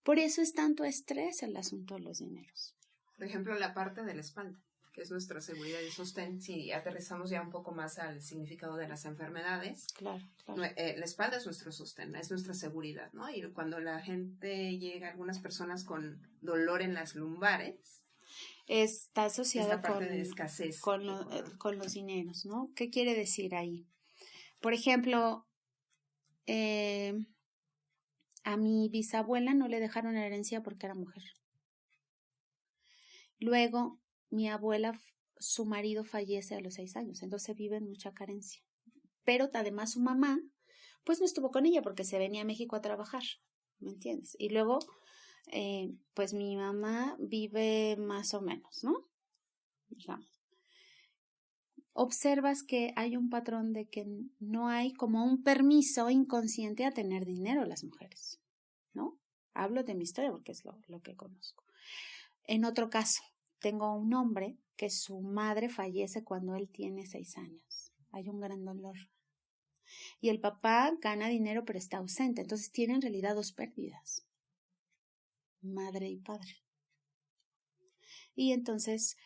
Por eso es tanto estrés el asunto de los dineros. Por ejemplo, la parte de la espalda, que es nuestra seguridad y sostén, si aterrizamos ya un poco más al significado de las enfermedades. Claro. La espalda es nuestro sostén, es nuestra seguridad, ¿no? Y cuando la gente llega, algunas personas con dolor en las lumbares, está asociado con de escasez, con los dineros, ¿no? ¿Qué quiere decir ahí? Por ejemplo, a mi bisabuela no le dejaron herencia porque era mujer. Luego, mi abuela, su marido fallece a los 6 años, entonces vive en mucha carencia. Pero además su mamá, pues no estuvo con ella porque se venía a México a trabajar, ¿me entiendes? Y luego, pues mi mamá vive más o menos, ¿no? Digamos. Observas que hay un patrón de que no hay como un permiso inconsciente a tener dinero las mujeres, ¿no? Hablo de mi historia porque es lo que conozco. En otro caso, tengo un hombre que su madre fallece cuando él tiene 6 años. Hay un gran dolor. Y el papá gana dinero pero está ausente. Entonces tiene en realidad 2 pérdidas. Madre y padre. Y entonces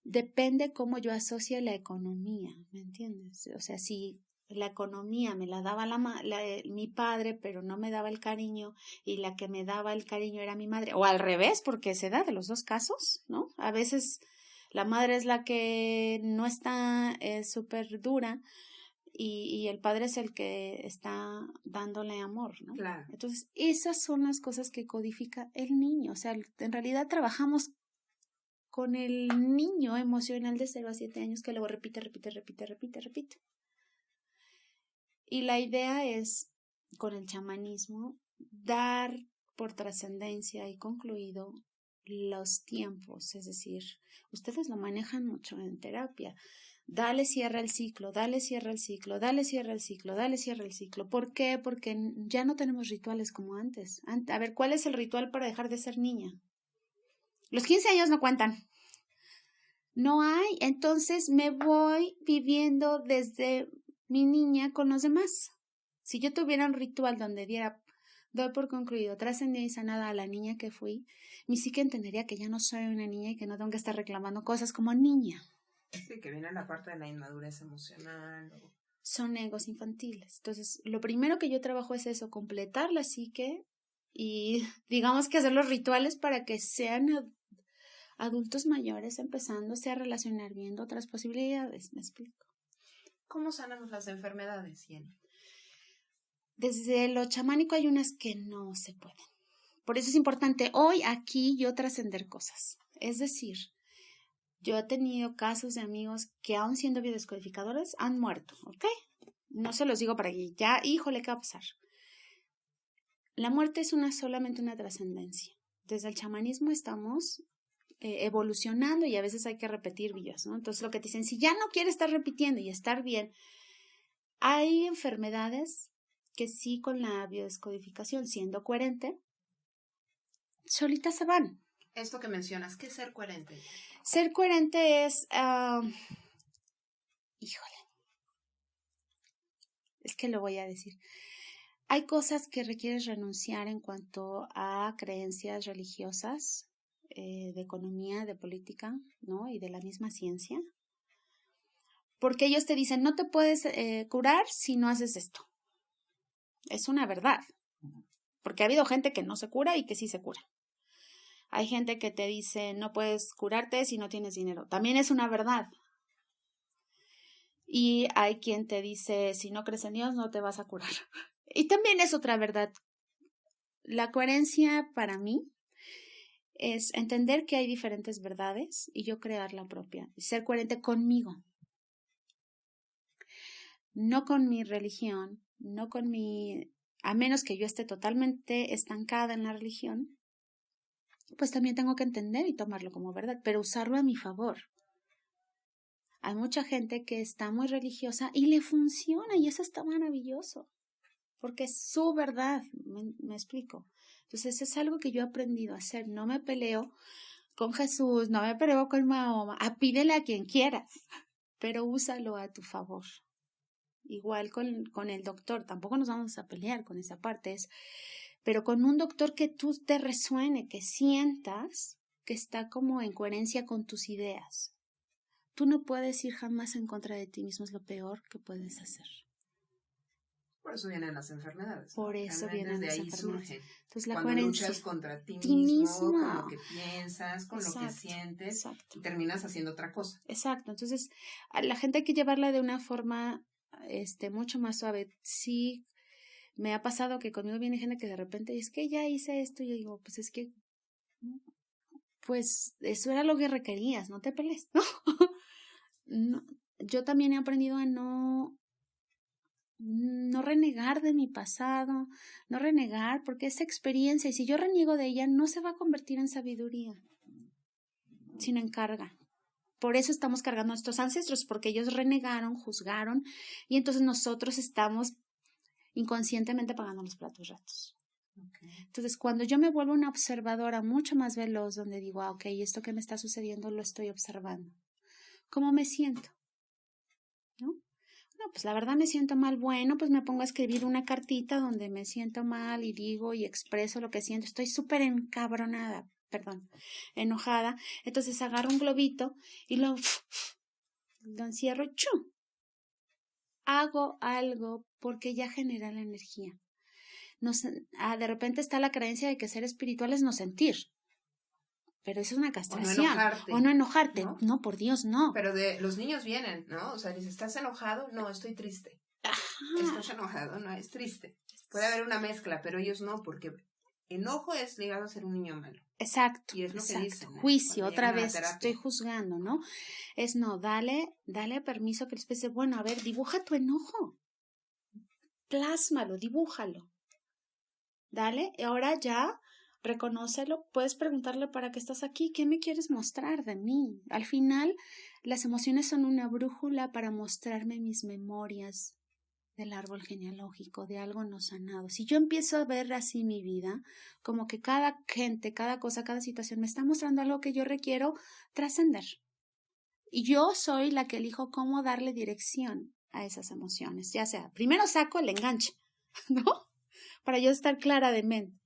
depende cómo yo asocie la economía, ¿me entiendes? O sea, si la economía me la daba mi padre, pero no me daba el cariño, y la que me daba el cariño era mi madre, o al revés, porque se da de los 2 casos, ¿no? A veces la madre es la que no está súper dura, y el padre es el que está dándole amor, ¿no? Claro. Entonces, esas son las cosas que codifica el niño. O sea, en realidad trabajamos con el niño emocional de 0 a 7 años que luego repite. Y la idea es, con el chamanismo, dar por trascendencia y concluido los tiempos. Es decir, ustedes lo manejan mucho en terapia. Dale cierra el ciclo, dale cierra el ciclo, dale cierra el ciclo, dale cierra el ciclo. ¿Por qué? Porque ya no tenemos rituales como antes. A ver, ¿cuál es el ritual para dejar de ser niña? Los 15 años no cuentan. No hay. Entonces me voy viviendo desde mi niña con los demás. Si yo tuviera un ritual donde doy por concluido, trascendida y sanada a la niña que fui, mi psique entendería que ya no soy una niña y que no tengo que estar reclamando cosas como niña. Sí, que viene la parte de la inmadurez emocional. Son egos infantiles. Entonces, lo primero que yo trabajo es eso, completar la psique y digamos que hacer los rituales para que sean adultos mayores empezándose a relacionar, viendo otras posibilidades. ¿Me explico? ¿Cómo sanamos las enfermedades, Jenny? Desde lo chamánico hay unas que no se pueden. Por eso es importante hoy aquí yo trascender cosas. Es decir, yo he tenido casos de amigos que aún siendo biodescodificadores han muerto, ¿ok? No se los digo para que ya, híjole, ¿qué va a pasar? La muerte es solamente una trascendencia. Desde el chamanismo estamos evolucionando y a veces hay que repetir vías, ¿no? Entonces lo que te dicen, si ya no quieres estar repitiendo y estar bien, hay enfermedades que sí con la biodescodificación, siendo coherente, solitas se van. Esto que mencionas, ¿qué es ser coherente? Ser coherente es, híjole, es que lo voy a decir. Hay cosas que requieres renunciar en cuanto a creencias religiosas, de economía, de política, ¿no? Y de la misma ciencia. Porque ellos te dicen, no te puedes curar si no haces esto. Es una verdad. Porque ha habido gente que no se cura y que sí se cura. Hay gente que te dice, no puedes curarte si no tienes dinero. También es una verdad. Y hay quien te dice, si no crees en Dios, no te vas a curar. Y también es otra verdad. La coherencia para mí es entender que hay diferentes verdades y yo crear la propia. Y ser coherente conmigo. No con mi religión, no con a menos que yo esté totalmente estancada en la religión, pues también tengo que entender y tomarlo como verdad, pero usarlo a mi favor. Hay mucha gente que está muy religiosa y le funciona y eso está maravilloso, porque es su verdad, me explico. Entonces es algo que yo he aprendido a hacer, no me peleo con Jesús, no me peleo con Mahoma, pídele a quien quieras, pero úsalo a tu favor. Igual con el doctor, tampoco nos vamos a pelear con esa parte, pero con un doctor que tú te resuene, que sientas que está como en coherencia con tus ideas. Tú no puedes ir jamás en contra de ti mismo, es lo peor que puedes hacer. Por eso vienen las enfermedades. Por eso vienen las enfermedades. Surgen. Entonces, la cuando coherencia. Luchas contra ti mismo, con lo que piensas, con lo que sientes, exacto. Y terminas haciendo otra cosa. Exacto. Entonces, a la gente hay que llevarla de una forma mucho más suave. Sí, me ha pasado que conmigo viene gente que de repente es que ya hice esto y yo digo, pues es que pues eso era lo que requerías, no te pelees, ¿no? No, yo también he aprendido a no renegar de mi pasado, no renegar porque es experiencia y si yo reniego de ella no se va a convertir en sabiduría, sino en carga. Por eso estamos cargando a nuestros ancestros, porque ellos renegaron, juzgaron y entonces nosotros estamos inconscientemente pagando los platos rotos. Okay. Entonces, cuando yo me vuelvo una observadora mucho más veloz, donde digo, ok, esto que me está sucediendo lo estoy observando. ¿Cómo me siento? ¿No? No, pues la verdad me siento mal. Bueno, pues me pongo a escribir una cartita donde me siento mal y digo y expreso lo que siento. Estoy súper enojada. Entonces agarro un globito y lo encierro y ¡chum! Hago algo porque ya genera la energía. De repente está la creencia de que ser espiritual es no sentir. Pero eso es una castración. O no enojarte. No, por Dios, no. Pero los niños vienen, ¿no? O sea, dices, ¿estás enojado? No, estoy triste. estás enojado, no es triste. Puede haber una mezcla, pero ellos no, porque enojo es ligado a ser un niño malo. Exacto, y es lo que dicen, juicio, otra vez estoy juzgando, ¿no? Es no, dale permiso que el especie, bueno, a ver, dibuja tu enojo, plásmalo, dibújalo, dale, y ahora ya, reconócelo, puedes preguntarle para qué estás aquí, ¿qué me quieres mostrar de mí? Al final, las emociones son una brújula para mostrarme mis memorias del árbol genealógico, de algo no sanado. Si yo empiezo a ver así mi vida, como que cada gente, cada cosa, cada situación me está mostrando algo que yo requiero trascender. Y yo soy la que elijo cómo darle dirección a esas emociones. Ya sea, primero saco el enganche, ¿no? Para yo estar clara de mente.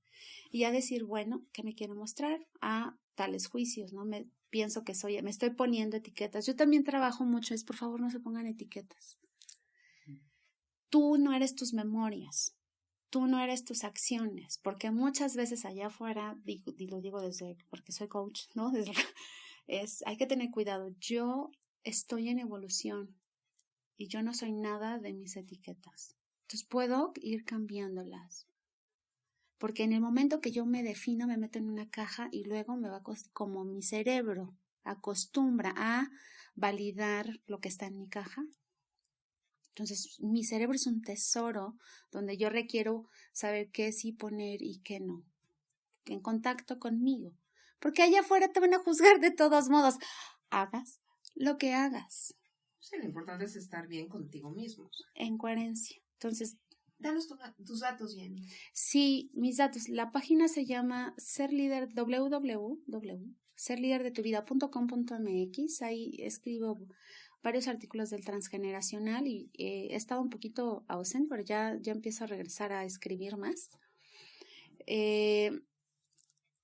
Y ya decir, bueno, ¿qué me quiero mostrar? A tales juicios, ¿no? Pienso que me estoy poniendo etiquetas. Yo también trabajo mucho, por favor no se pongan etiquetas. Tú no eres tus memorias, tú no eres tus acciones, porque muchas veces allá afuera, lo digo porque soy coach, ¿no? Hay que tener cuidado. Yo estoy en evolución y yo no soy nada de mis etiquetas. Entonces puedo ir cambiándolas. Porque en el momento que yo me defino, me meto en una caja y luego me va como mi cerebro acostumbra a validar lo que está en mi caja. Entonces, mi cerebro es un tesoro donde yo requiero saber qué sí poner y qué no. En contacto conmigo. Porque allá afuera te van a juzgar de todos modos. Hagas lo que hagas. Sí, lo importante es estar bien contigo mismo. En coherencia. Entonces, danos tus datos, Jenny. Sí, mis datos. La página se llama serliderdetuvida.com.mx. Ahí escribo varios artículos del transgeneracional y he estado un poquito ausente, pero ya empiezo a regresar a escribir más.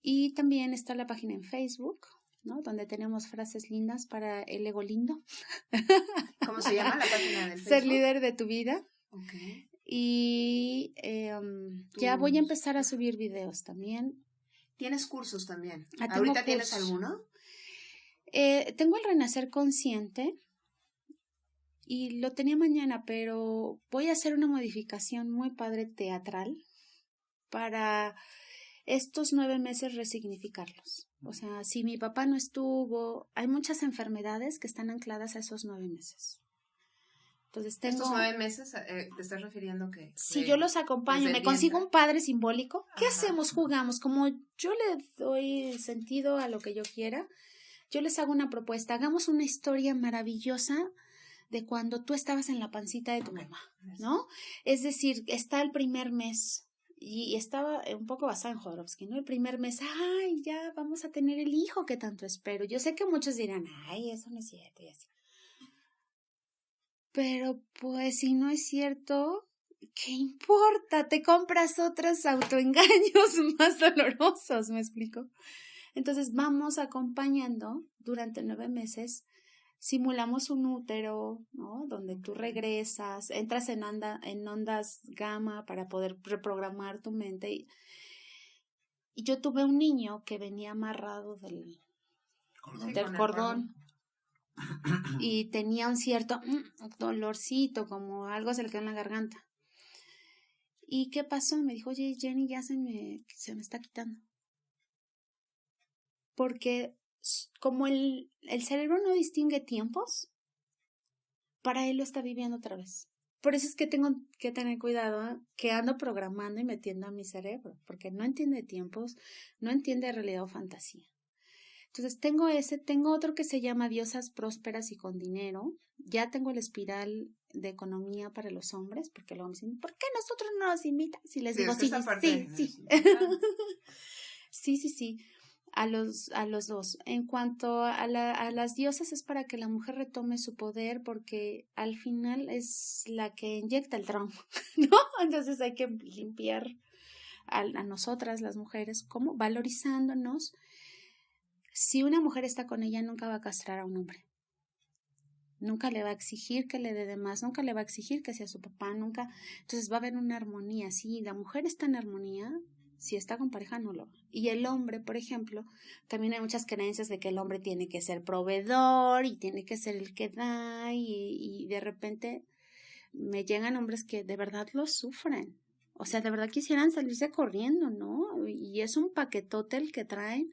Y también está la página en Facebook, ¿no? Donde tenemos frases lindas para el ego lindo. ¿Cómo se llama la página del Facebook? Ser líder de tu vida. Okay. Y ya voy a empezar a subir videos también. ¿Tienes cursos también? ¿Ahorita tienes alguno? Tengo el Renacer Consciente y lo tenía mañana, pero voy a hacer una modificación muy padre teatral para estos 9 meses resignificarlos. O sea, si mi papá no estuvo, hay muchas enfermedades que están ancladas a esos 9 meses. Entonces ¿Estos 9 meses te estás refiriendo que? Si yo los acompaño, me consigo un padre simbólico, ¿qué hacemos? Jugamos. Como yo le doy sentido a lo que yo quiera, yo les hago una propuesta. Hagamos una historia maravillosa de cuando tú estabas en la pancita de tu mamá, ¿no? Es decir, está el primer mes y estaba un poco basada en Jodorowsky, ¿no? El primer mes, ay, ya vamos a tener el hijo que tanto espero. Yo sé que muchos dirán, ay, eso no es cierto y así. Pero pues si no es cierto, ¿qué importa? Te compras otros autoengaños más dolorosos, ¿me explico? Entonces vamos acompañando durante 9 meses, simulamos un útero, ¿no? Donde tú regresas, entras en ondas gamma para poder reprogramar tu mente. Y yo tuve un niño que venía amarrado del cordón. Y tenía un cierto dolorcito, como algo se le quedó en la garganta. ¿Y qué pasó? Me dijo, oye, Jenny, ya se me está quitando. Porque como el cerebro no distingue tiempos, para él lo está viviendo otra vez. Por eso es que tengo que tener cuidado, que ando programando y metiendo a mi cerebro, porque no entiende tiempos, no entiende realidad o fantasía. Entonces tengo otro que se llama Diosas Prósperas y con Dinero. Ya tengo el espiral de economía para los hombres, porque luego me dicen, ¿por qué nosotros no nos invitan? Si les digo, sí. Sí. A los dos. En cuanto a las diosas es para que la mujer retome su poder, porque al final es la que inyecta el trauma, ¿no? Entonces hay que limpiar a nosotras, las mujeres, ¿cómo? Valorizándonos. Si una mujer está con ella, nunca va a castrar a un hombre. Nunca le va a exigir que le dé de más, nunca le va a exigir que sea su papá, nunca. Entonces va a haber una armonía. Si la mujer está en armonía, si está con pareja, no lo va. Y el hombre, por ejemplo, también hay muchas creencias de que el hombre tiene que ser proveedor y tiene que ser el que da y de repente me llegan hombres que de verdad lo sufren. O sea, de verdad quisieran salirse corriendo, ¿no? Y es un paquetote el que traen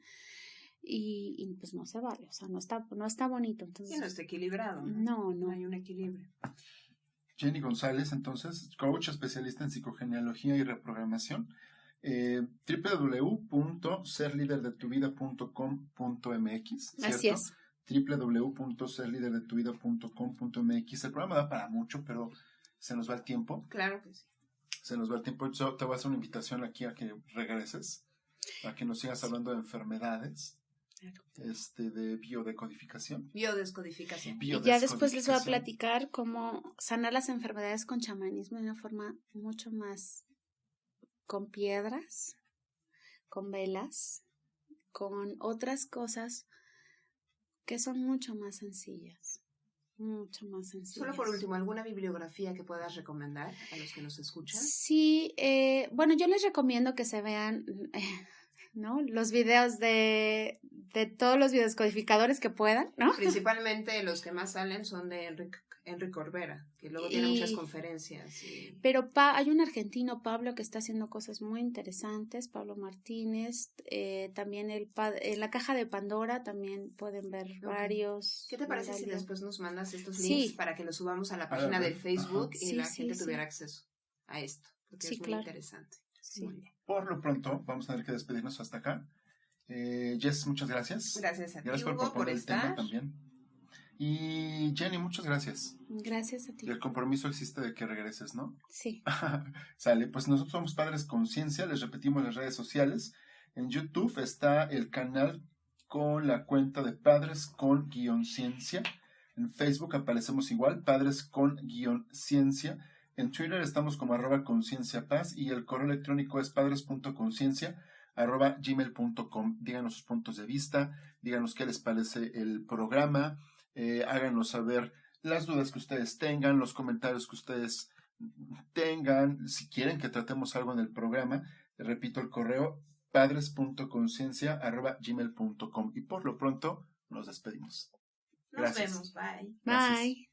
y pues no se vale, o sea, no está bonito. Entonces, no está equilibrado. No hay un equilibrio. Jenny González, entonces, coach especialista en psicogenealogía y reprogramación. www.serliderdetuvida.com.mx, ¿cierto? Así es. www.serliderdetuvida.com.mx. El programa da para mucho, pero se nos va el tiempo. Claro que sí. Se nos va el tiempo. Yo te voy a hacer una invitación aquí a que regreses, a que nos sigas hablando de enfermedades, de biodescodificación. Y ya después les voy a platicar cómo sanar las enfermedades con chamanismo de una forma mucho más con piedras, con velas, con otras cosas que son mucho más sencillas. Mucho más sencillas. Solo por último, ¿alguna bibliografía que puedas recomendar a los que nos escuchan? Sí, bueno, yo les recomiendo que se vean ¿no? Los videos de todos los biodescodificadores que puedan, ¿no? Principalmente los que más salen son de Enrique Corbera, que luego tiene muchas conferencias. Pero hay un argentino, Pablo, que está haciendo cosas muy interesantes, Pablo Martínez, también en la caja de Pandora también pueden ver varios. ¿Qué te parece si después nos mandas estos links para que los subamos a la página de Facebook y la gente tuviera acceso a esto? Porque es muy interesante. Sí. Muy bien. Por lo pronto, vamos a tener que despedirnos hasta acá. Jess, muchas gracias. Gracias a ti, Gracias por proponer el tema también. Y Jenny, muchas gracias. Gracias a ti. Y el compromiso existe de que regreses, ¿no? Sí. Sale, pues nosotros somos Padres Conciencia, les repetimos las redes sociales. En YouTube está el canal con la cuenta de Padres con _ciencia. En Facebook aparecemos igual, Padres con _ciencia. En Twitter estamos como @concienciapaz y el correo electrónico es padres.conciencia@gmail.com. Díganos sus puntos de vista, díganos qué les parece el programa, háganos saber las dudas que ustedes tengan, los comentarios que ustedes tengan, si quieren que tratemos algo en el programa. Repito el correo padres.conciencia@gmail.com y por lo pronto nos despedimos. Gracias. Nos vemos, bye. Bye.